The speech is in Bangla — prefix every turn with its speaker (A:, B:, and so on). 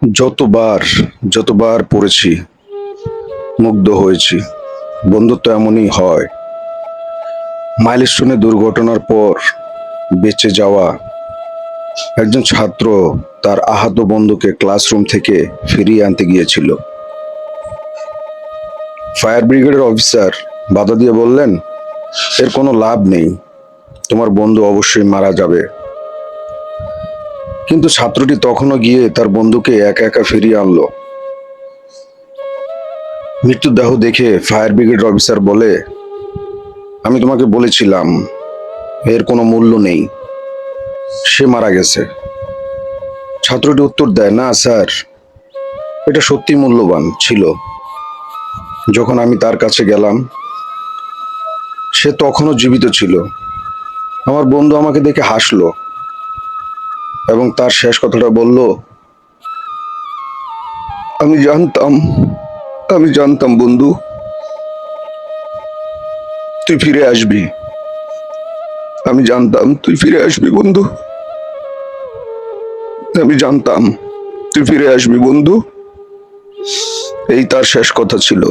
A: যতবার যতবার পড়েছি, মুগ্ধ হয়েছি। বন্ধুত্ব এমনই হয়। মাইলস্টোনে দুর্ঘটনার পর বেঁচে যাওয়া একজন ছাত্র তার আহত বন্ধুকে ক্লাসরুম থেকে ফিরিয়ে আনতে গিয়েছিল। ফায়ার ব্রিগেডের অফিসার বাধা দিয়ে বললেন, এর কোনো লাভ নেই, তোমার বন্ধু অবশ্যই মারা যাবে। কিন্তু ছাত্রটি তখনও গিয়ে তার বন্ধুকে একা একা ফিরিয়ে আনলো। মৃত্যুদেহ দেখে ফায়ার ব্রিগেড অফিসার বলে, আমি তোমাকে বলেছিলাম এর কোনো মূল্য নেই, সে মারা গেছে। ছাত্রটি উত্তর দেয়, না স্যার, এটা সত্যি মূল্যবান ছিল। যখন আমি তার কাছে গেলাম, সে তখনও জীবিত ছিল। আমার বন্ধু আমাকে দেখে হাসলো এবং তার শেষ কথাটা বলল, আমি জানতাম, আমি জানতাম বন্ধু, তুই ফিরে আসবি। আমি জানতাম তুই ফিরে আসবি বন্ধু। আমি জানতাম তুই ফিরে আসবি বন্ধু। এই তার শেষ কথা ছিল।